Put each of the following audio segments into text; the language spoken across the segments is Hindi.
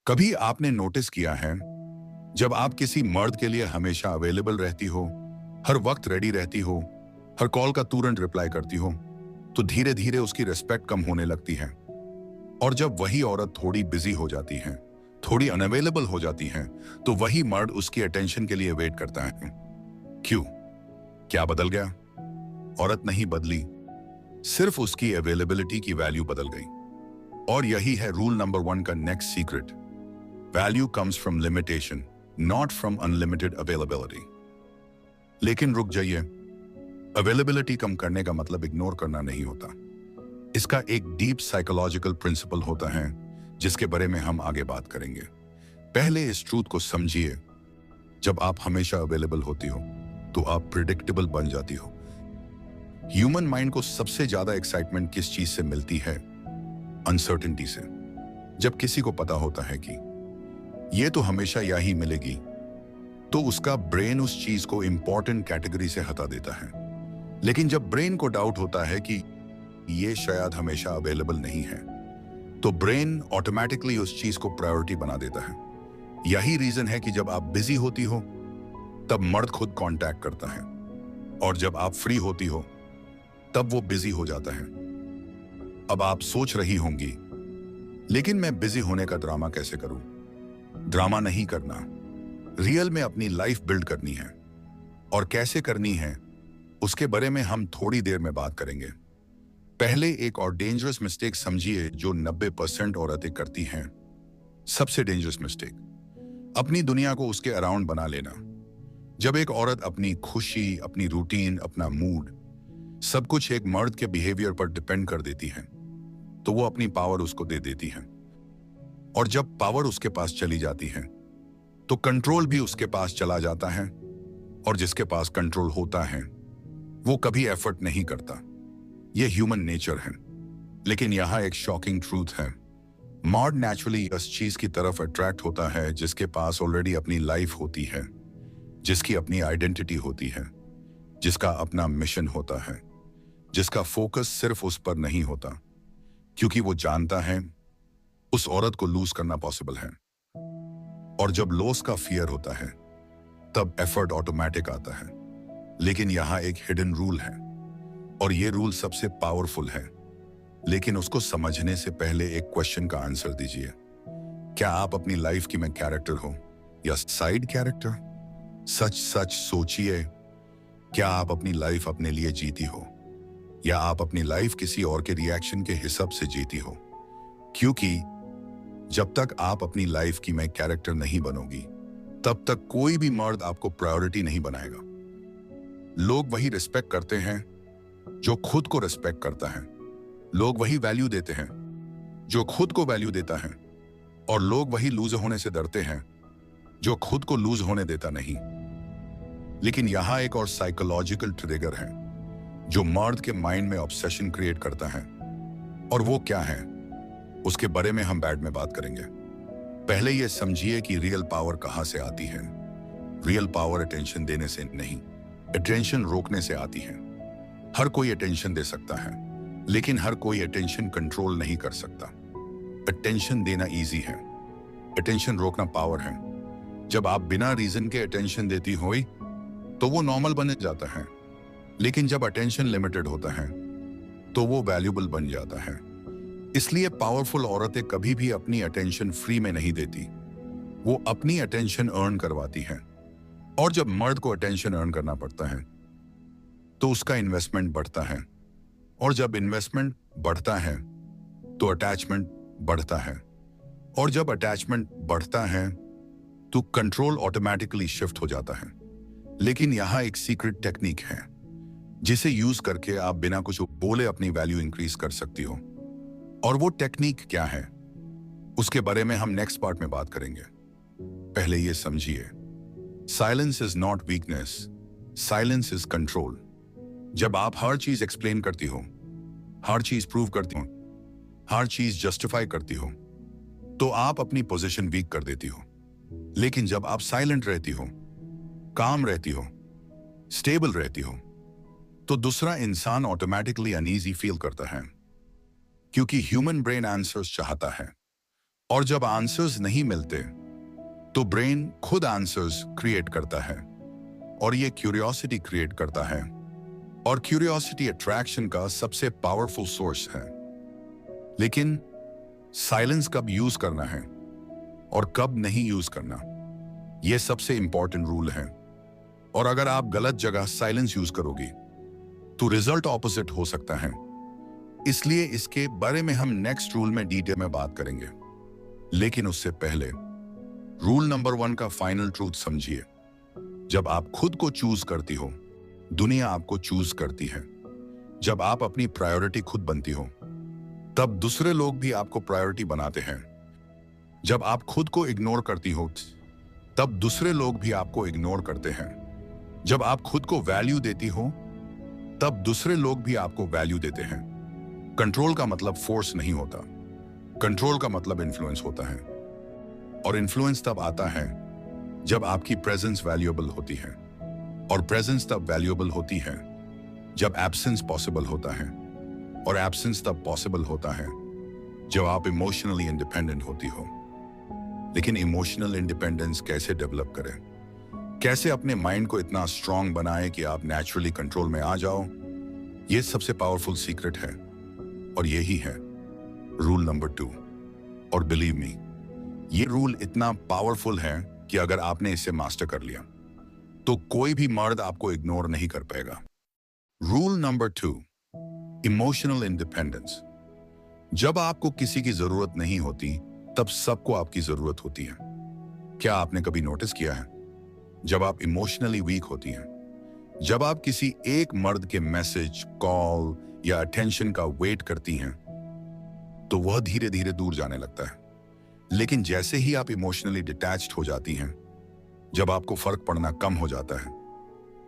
कभी आपने नोटिस किया है, जब आप किसी मर्द के लिए हमेशा अवेलेबल रहती हो, हर वक्त रेडी रहती हो, हर कॉल का तुरंत रिप्लाई करती हो, तो धीरे धीरे उसकी रिस्पेक्ट कम होने लगती है। और जब वही औरत थोड़ी बिजी हो जाती है, थोड़ी अनअवेलेबल हो जाती है, तो वही मर्द उसकी अटेंशन के लिए वेट करता है। क्यों? क्या बदल गया? औरत नहीं बदली, सिर्फ उसकी अवेलेबिलिटी की वैल्यू बदल गई। और यही है रूल नंबर 1 का next secret. Value comes from limitation, not from unlimited availability. लेकिन रुक जाइए, अवेलेबिलिटी कम करने का मतलब इग्नोर करना नहीं होता। इसका एक डीप साइकोलॉजिकल प्रिंसिपल होता है, जिसके बारे में हम आगे बात करेंगे। पहले इस ट्रूथ को समझिए, जब आप हमेशा अवेलेबल होती हो तो आप प्रिडिक्टेबल बन जाती हो। ह्यूमन माइंड को सबसे ज्यादा एक्साइटमेंट किस चीज से मिलती है? अनसर्टेनिटी से। जब किसी को पता होता है कि ये तो हमेशा यही मिलेगी, तो उसका ब्रेन उस चीज को इंपॉर्टेंट कैटेगरी से हटा देता है। लेकिन जब ब्रेन को डाउट होता है कि ये शायद हमेशा अवेलेबल नहीं है, तो ब्रेन ऑटोमेटिकली उस चीज को प्रायोरिटी बना देता है। यही रीजन है कि जब आप बिजी होती हो तब मर्द खुद कांटेक्ट करता है, और जब आप फ्री होती हो तब वो बिजी हो जाता है। अब आप सोच रही होंगी, लेकिन मैं बिजी होने का ड्रामा कैसे करूं? ड्रामा नहीं करना, रियल में अपनी लाइफ बिल्ड करनी है। और कैसे करनी है, उसके बारे में हम थोड़ी देर में बात करेंगे। पहले एक और डेंजरस मिस्टेक समझिए जो 90% औरतें करती हैं। सबसे डेंजरस मिस्टेक, अपनी दुनिया को उसके अराउंड बना लेना। जब एक औरत अपनी खुशी, अपनी रूटीन, अपना मूड, सब कुछ एक मर्द के बिहेवियर पर डिपेंड कर देती है, तो वो अपनी पावर उसको दे देती है। और जब पावर उसके पास चली जाती है, तो कंट्रोल भी उसके पास चला जाता है। और जिसके पास कंट्रोल होता है, वो कभी एफर्ट नहीं करता। ये ह्यूमन नेचर है। लेकिन यहां एक शॉकिंग ट्रूथ है। मर्द नेचुरली उस चीज की तरफ अट्रैक्ट होता है जिसके पास ऑलरेडी अपनी लाइफ होती है, जिसकी अपनी आइडेंटिटी होती है, जिसका अपना मिशन होता है, जिसका फोकस सिर्फ उस पर नहीं होता, क्योंकि वो जानता है उस औरत को लूज करना पॉसिबल है। और जब लॉस का फियर होता है, तब एफर्ट ऑटोमेटिक आता है। लेकिन यहां एक हिडन रूल है, और ये रूल सबसे पावरफुल है। लेकिन उसको समझने से पहले एक क्वेश्चन का आंसर दीजिए। क्या आप अपनी लाइफ की में कैरेक्टर हो या साइड कैरेक्टर? सच सच सोचिए, क्या आप अपनी लाइफ अपने लिए जीती हो, या आप अपनी लाइफ किसी और के रिएक्शन के हिसाब से जीती हो? क्योंकि जब तक आप अपनी लाइफ की में कैरेक्टर नहीं बनोगी, तब तक कोई भी मर्द आपको प्रायोरिटी नहीं बनाएगा। लोग वही रिस्पेक्ट करते हैं जो खुद को रिस्पेक्ट करता है। लोग वही वैल्यू देते हैं जो खुद को वैल्यू देता है। और लोग वही लूज होने से डरते हैं जो खुद को लूज होने देता नहीं। लेकिन यहां एक और साइकोलॉजिकल ट्रिगर है जो मर्द के माइंड में ऑब्सेशन क्रिएट करता है। और वो क्या है, उसके बारे में हम बैड में बात करेंगे। पहले ये समझिए कि रियल पावर कहां से आती है। रियल पावर अटेंशन देने से नहीं, अटेंशन रोकने से आती है। हर कोई अटेंशन दे सकता है, लेकिन हर कोई अटेंशन कंट्रोल नहीं कर सकता। अटेंशन देना इजी है, अटेंशन रोकना पावर है। जब आप बिना रीजन के अटेंशन देती हो तो वो नॉर्मल बन जाता है। लेकिन जब अटेंशन लिमिटेड होता है, तो वो वैल्यूबल बन जाता है। इसलिए पावरफुल औरतें कभी भी अपनी अटेंशन फ्री में नहीं देती, वो अपनी अटेंशन अर्न करवाती हैं। और जब मर्द को अटेंशन अर्न करना पड़ता है, तो उसका इन्वेस्टमेंट बढ़ता है। और जब इन्वेस्टमेंट बढ़ता है, तो अटैचमेंट बढ़ता है। और जब अटैचमेंट बढ़ता है, तो कंट्रोल ऑटोमेटिकली शिफ्ट हो जाता है। लेकिन यहां एक सीक्रेट टेक्निक है, जिसे यूज करके आप बिना कुछ बोले अपनी वैल्यू इंक्रीज कर सकती हो। और वो टेक्निक क्या है, उसके बारे में हम नेक्स्ट पार्ट में बात करेंगे। पहले ये समझिए, silence is not weakness, silence is control. जब आप हर चीज एक्सप्लेन करती हो, हर चीज प्रूव करती हो, हर चीज जस्टिफाई करती हो, तो आप अपनी पोजीशन वीक कर देती हो। लेकिन जब आप साइलेंट रहती हो, काम रहती हो, स्टेबल रहती हो, तो दूसरा इंसान ऑटोमेटिकली अनईजी फील करता है। क्योंकि ह्यूमन ब्रेन आंसर्स चाहता है, और जब आंसर्स नहीं मिलते तो ब्रेन खुद आंसर्स क्रिएट करता है और ये क्यूरियोसिटी क्रिएट करता है। और क्यूरियोसिटी अट्रैक्शन का सबसे पावरफुल सोर्स है। लेकिन साइलेंस कब यूज करना है और कब नहीं यूज करना, यह सबसे इंपॉर्टेंट रूल है। और अगर आप गलत जगह साइलेंस यूज करोगे तो रिजल्ट ऑपोजिट हो सकता है। इसलिए इसके बारे में हम नेक्स्ट रूल में डिटेल में बात करेंगे। लेकिन उससे पहले रूल नंबर 1 का फाइनल ट्रूथ समझिए। जब आप खुद को चूज करती हो, दुनिया आपको चूज करती है। जब आप अपनी प्रायोरिटी खुद बनती हो, तब दूसरे लोग भी आपको प्रायोरिटी बनाते हैं। जब आप खुद को इग्नोर करती हो, तब दूसरे लोग भी आपको इग्नोर करते हैं। जब आप खुद को वैल्यू देती हो, तब दूसरे लोग भी आपको वैल्यू देते हैं। कंट्रोल का मतलब फोर्स नहीं होता, कंट्रोल का मतलब इन्फ्लुएंस होता है। और इन्फ्लुएंस तब आता है जब आपकी प्रेजेंस वैल्यूएबल होती है। और प्रेजेंस तब वैल्यूएबल होती है जब एब्सेंस पॉसिबल होता है। और एब्सेंस तब पॉसिबल होता है जब आप इमोशनली इंडिपेंडेंट होती हो। लेकिन इमोशनल इंडिपेंडेंस कैसे डेवलप करें? कैसे अपने माइंड को इतना स्ट्रांग बनाएं कि आप नेचुरली कंट्रोल में आ जाओ? यह सबसे पावरफुल सीक्रेट है और यही है रूल नंबर 2। और बिलीव मी, ये रूल इतना पावरफुल है कि अगर आपने इसे मास्टर कर लिया तो कोई भी मर्द आपको इग्नोर नहीं कर पाएगा। Rule number 2, emotional independence. जब आपको किसी की जरूरत नहीं होती, तब सबको आपकी जरूरत होती है। क्या आपने कभी नोटिस किया है? जब आप इमोशनली वीक होती हैं, जब आप किसी एक मर्द के मैसेज, कॉल या अटेंशन का वेट करती हैं, तो वह धीरे धीरे दूर जाने लगता है। लेकिन जैसे ही आप इमोशनली डिटैच्ड हो जाती हैं, जब आपको फर्क पड़ना कम हो जाता है,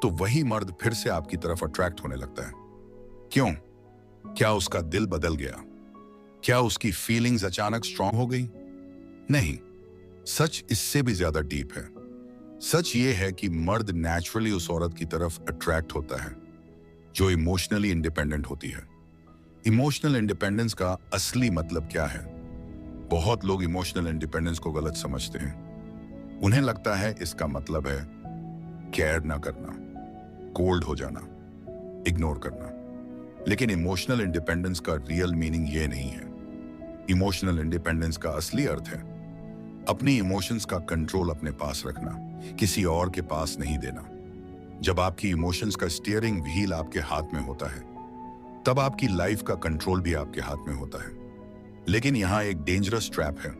तो वही मर्द फिर से आपकी तरफ अट्रैक्ट होने लगता है। क्यों? क्या उसका दिल बदल गया? क्या उसकी फीलिंग्स अचानक स्ट्रांग हो गई? नहीं, सच इससे भी ज्यादा डीप है। सच ये है कि मर्द नेचुरली उस औरत की तरफ अट्रैक्ट होता है जो इमोशनली इंडिपेंडेंट होती है। इमोशनल इंडिपेंडेंस का असली मतलब क्या है? बहुत लोग इमोशनल इंडिपेंडेंस को गलत समझते हैं। उन्हें लगता है इसका मतलब है केयर ना करना, कोल्ड हो जाना, इग्नोर करना। लेकिन इमोशनल इंडिपेंडेंस का रियल मीनिंग ये नहीं है। इमोशनल इंडिपेंडेंस का असली अर्थ है अपनी इमोशंस का कंट्रोल अपने पास रखना, किसी और के पास नहीं देना। जब आपकी इमोशंस का स्टीयरिंग व्हील आपके हाथ में होता है, तब आपकी लाइफ का कंट्रोल भी आपके हाथ में होता है। लेकिन यहां एक डेंजरस ट्रैप है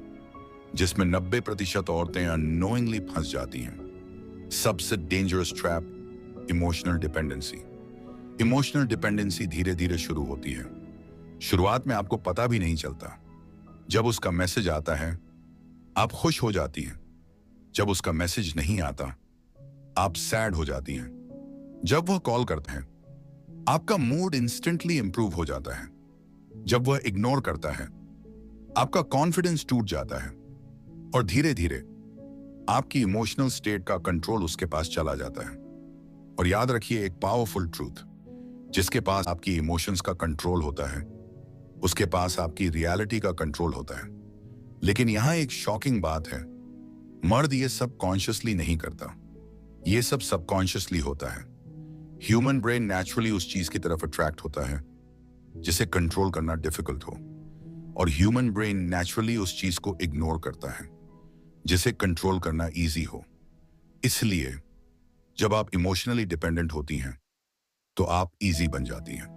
जिसमें 90% औरतें अननोइंगली फंस जाती हैं। सबसे dangerous trap, emotional dependency. Emotional dependency धीरे धीरे शुरू होती है। शुरुआत में आपको पता भी नहीं चलता। जब उसका मैसेज आता है, आप खुश हो जाती हैं। जब उसका मैसेज नहीं आता, आप सैड हो जाती हैं। जब वह कॉल करते हैं, आपका मूड इंस्टेंटली इंप्रूव हो जाता है। जब वह इग्नोर करता है, आपका कॉन्फिडेंस टूट जाता है और धीरे धीरे आपकी इमोशनल स्टेट का कंट्रोल उसके पास चला जाता है। और याद रखिए एक पावरफुल ट्रूथ, जिसके पास आपकी इमोशंस का कंट्रोल होता है, उसके पास आपकी रियलिटी का कंट्रोल होता है। लेकिन यहां एक शॉकिंग बात है, मर्द ये सब कॉन्शियसली नहीं करता, ये सब सबकॉन्शियसली होता है। ह्यूमन ब्रेन नेचुरली उस चीज की तरफ अट्रैक्ट होता है जिसे कंट्रोल करना डिफिकल्ट हो, और ह्यूमन ब्रेन नेचुरली उस चीज को इग्नोर करता है जिसे कंट्रोल करना इजी हो। इसलिए जब आप इमोशनली डिपेंडेंट होती हैं तो आप इजी बन जाती हैं,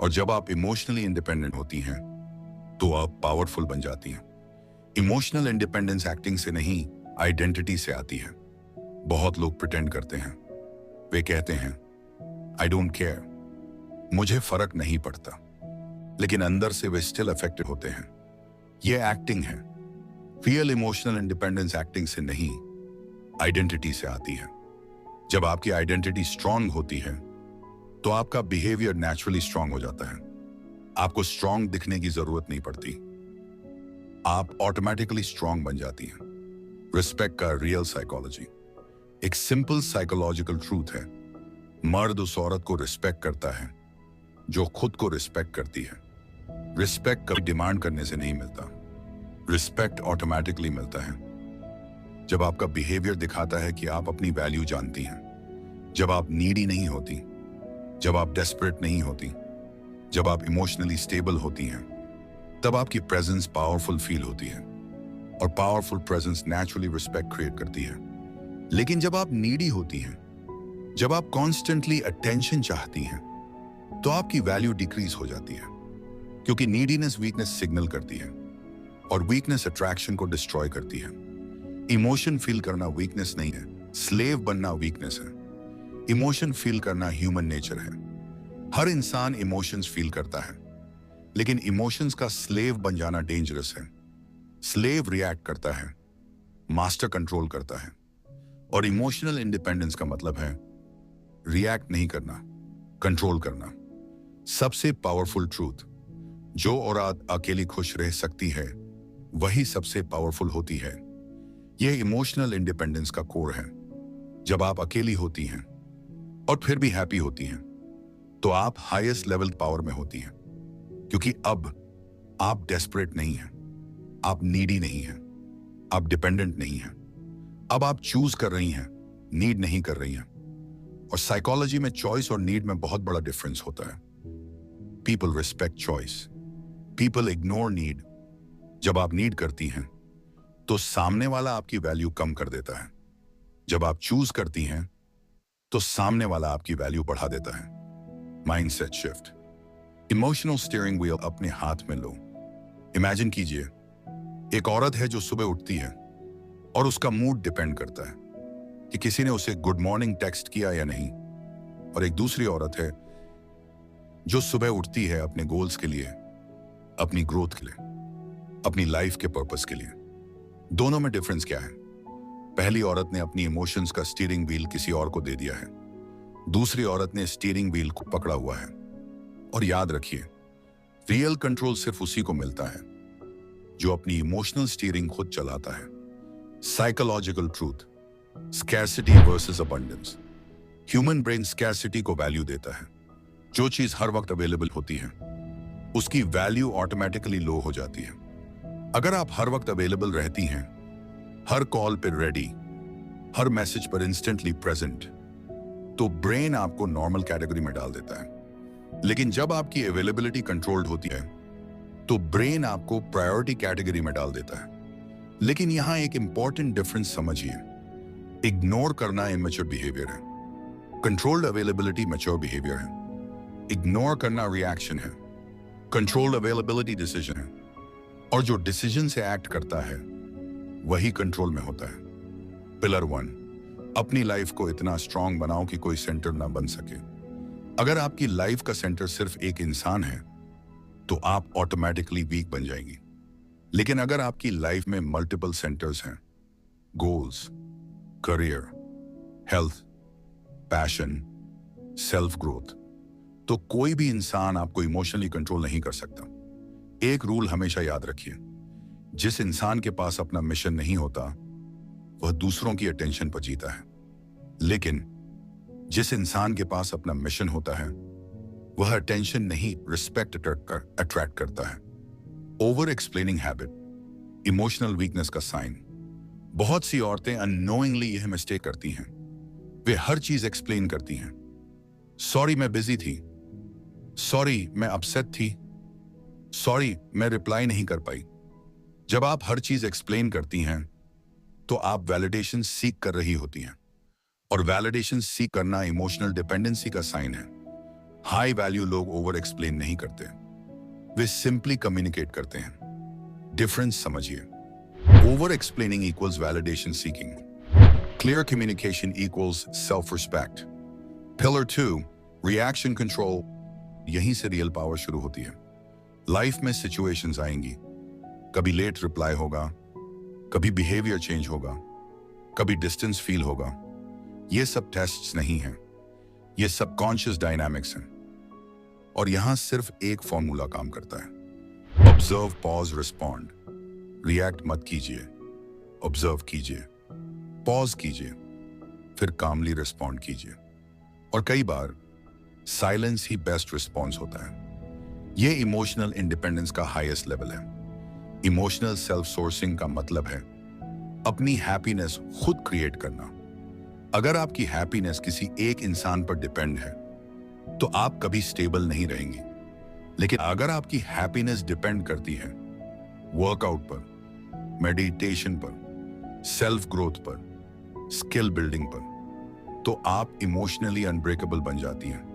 और जब आप इमोशनली इंडिपेंडेंट होती हैं तो आप पावरफुल बन जाती हैं। इमोशनल इंडिपेंडेंस एक्टिंग से नहीं, आइडेंटिटी से आती है। बहुत लोग प्रिटेंड करते हैं। वे कहते हैं आई डोंट केयर, मुझे फर्क नहीं पड़ता, लेकिन अंदर से वे स्टिल अफेक्टेड होते हैं। यह एक्टिंग है। रियल इमोशनल इंडिपेंडेंस एक्टिंग से नहीं, आइडेंटिटी से आती है। जब आपकी आइडेंटिटी स्ट्रांग होती है तो आपका बिहेवियर नेचुरली स्ट्रांग हो जाता है। आपको स्ट्रांग दिखने की जरूरत नहीं पड़ती, आप ऑटोमेटिकली स्ट्रांग बन जाती हैं। रिस्पेक्ट का रियल साइकोलॉजी। एक सिंपल साइकोलॉजिकल ट्रूथ है, मर्द उस औरत को रिस्पेक्ट करता है जो खुद को रिस्पेक्ट करती है। रिस्पेक्ट कभी डिमांड करने से नहीं मिलता, रिस्पेक्ट ऑटोमेटिकली मिलता है जब आपका बिहेवियर दिखाता है कि आप अपनी वैल्यू जानती हैं, जब आप नीडी नहीं होती, जब आप डेस्परेट नहीं होती, जब आप इमोशनली स्टेबल होती हैं, तब आपकी प्रेजेंस पावरफुल फील होती है और powerful presence naturally respect create करती है। लेकिन जब आप नीडी होती हैं, जब आप कॉन्स्टेंटली अटेंशन चाहती हैं, तो आपकी वैल्यू डिक्रीज हो जाती है, क्योंकि नीडीनेस वीकनेस सिग्नल करती है और वीकनेस अट्रैक्शन को डिस्ट्रॉय करती है। इमोशन फील करना वीकनेस नहीं है, स्लेव बनना वीकनेस है। इमोशन फील करना ह्यूमन नेचर है। हर इंसान इमोशंस फील करता है, लेकिन इमोशंस का स्लेव बन जाना डेंजरस है। स्लेव रिएक्ट करता है, मास्टर कंट्रोल करता है, और इमोशनल इंडिपेंडेंस का मतलब है रिएक्ट नहीं करना, कंट्रोल करना। सबसे पावरफुल ट्रूथ, जो औरत अकेली खुश रह सकती है वही सबसे पावरफुल होती है। यह इमोशनल इंडिपेंडेंस का कोर है। जब आप अकेली होती हैं और फिर भी हैप्पी होती हैं, तो आप हाईएस्ट लेवल पावर में होती हैं, क्योंकि अब आप डेस्परेट नहीं हैं, आप नीडी नहीं हैं, आप डिपेंडेंट नहीं हैं। अब आप चूज कर रही हैं, नीड नहीं कर रही हैं। और साइकोलॉजी में चॉइस और नीड में बहुत बड़ा डिफरेंस होता है। People respect choice, people ignore need. जब आप नीड करती हैं तो सामने वाला आपकी वैल्यू कम कर देता है। जब आप चूज करती हैं तो सामने वाला आपकी वैल्यू बढ़ा देता है। Mindset shift. Emotional steering wheel अपने हाथ में लो। इमेजिन कीजिए, एक औरत है जो सुबह उठती है और उसका मूड डिपेंड करता है कि किसी ने उसे गुड मॉर्निंग टेक्स्ट किया या नहीं। और एक दूसरी औरत है जो सुबह उठती है अपने गोल्स के लिए, अपनी ग्रोथ के लिए, अपनी लाइफ के पर्पस के लिए। दोनों में डिफरेंस क्या है? पहली औरत ने अपनी इमोशंस का स्टीयरिंग व्हील किसी और को दे दिया है, दूसरी औरत ने स्टीयरिंग व्हील को पकड़ा हुआ है। और याद रखिए, रियल कंट्रोल सिर्फ उसी को मिलता है जो अपनी इमोशनल स्टीयरिंग खुद चलाता है। Psychological truth, scarcity versus abundance. Human brain scarcity को वैल्यू देता है। जो चीज हर वक्त अवेलेबल होती है उसकी वैल्यू ऑटोमेटिकली लो हो जाती है। अगर आप हर वक्त अवेलेबल रहती हैं, हर कॉल पर रेडी, हर मैसेज पर इंस्टेंटली प्रेजेंट, तो ब्रेन आपको नॉर्मल कैटेगरी में डाल देता है। लेकिन जब आपकी अवेलेबिलिटी कंट्रोल्ड होती है तो ब्रेन आपको प्रायोरिटी कैटेगरी में डाल देता है। लेकिन यहां एक इंपॉर्टेंट डिफरेंस समझिए। इग्नोर करना इमैच्योर बिहेवियर है, कंट्रोल्ड अवेलेबिलिटी मैच्योर बिहेवियर है। इग्नोर करना रिएक्शन है, कंट्रोल्ड अवेलेबिलिटी डिसीजन है। और जो डिसीजन से एक्ट करता है वही कंट्रोल में होता है। पिलर 1, अपनी लाइफ को इतना स्ट्रांग बनाओ कि कोई सेंटर ना बन सके। अगर आपकी लाइफ का सेंटर सिर्फ एक इंसान है तो आप ऑटोमेटिकली वीक बन जाएंगी। लेकिन अगर आपकी लाइफ में मल्टीपल सेंटर्स हैं, goals, career, health, passion, self growth, तो कोई भी इंसान आपको इमोशनली कंट्रोल नहीं कर सकता। एक रूल हमेशा याद रखिए, जिस इंसान के पास अपना मिशन नहीं होता वह दूसरों की अटेंशन पर जीता है। लेकिन जिस इंसान के पास अपना मिशन होता है वह अटेंशन नहीं, रिस्पेक्ट अट्रैक्ट करता है। Over explaining habit, emotional weakness का साइन। बहुत सी औरतें अननोइंगली यह मिस्टेक करती हैं। वे हर चीज एक्सप्लेन करती हैं। सॉरी मैं बिजी थी, सॉरी मैं अपसेट थी, सॉरी मैं रिप्लाई नहीं कर पाई। जब आप हर चीज एक्सप्लेन करती हैं तो आप वैलिडेशन सीक कर रही होती हैं, और वैलिडेशन सीक करना इमोशनल डिपेंडेंसी का साइन है। हाई वैल्यू लोग ओवर एक्सप्लेन नहीं करते, वे सिंपली कम्युनिकेट करते हैं। डिफरेंस समझिए। Over explaining equals validation seeking, clear communication equals self respect. Pillar 2, reaction control. यहीं से रियल पावर शुरू होती है। लाइफ में सिचुएशंस आएंगी, कभी लेट रिप्लाई होगा, कभी बिहेवियर चेंज होगा, कभी डिस्टेंस फील होगा। ये सब टेस्ट्स नहीं हैं, ये सबकॉन्शियस डायनामिक्स हैं। और यहां सिर्फ एक फॉर्मूला काम करता है, ऑब्जर्व, पॉज, रिस्पॉन्ड। रिएक्ट मत कीजिए, ऑब्जर्व कीजिए, पॉज कीजिए, फिर कामली रिस्पॉन्ड कीजिए। और कई बार साइलेंस ही बेस्ट रिस्पॉन्स होता है। यह इमोशनल इंडिपेंडेंस का हाईएस्ट लेवल है। इमोशनल सेल्फ सोर्सिंग का मतलब है अपनी हैप्पीनेस खुद क्रिएट करना। अगर आपकी हैप्पीनेस किसी एक इंसान पर डिपेंड है तो आप कभी स्टेबल नहीं रहेंगी। लेकिन अगर आपकी हैप्पीनेस डिपेंड करती है वर्कआउट पर, मेडिटेशन पर, सेल्फ ग्रोथ पर, स्किल बिल्डिंग पर, तो आप इमोशनली अनब्रेकेबल बन जाती हैं।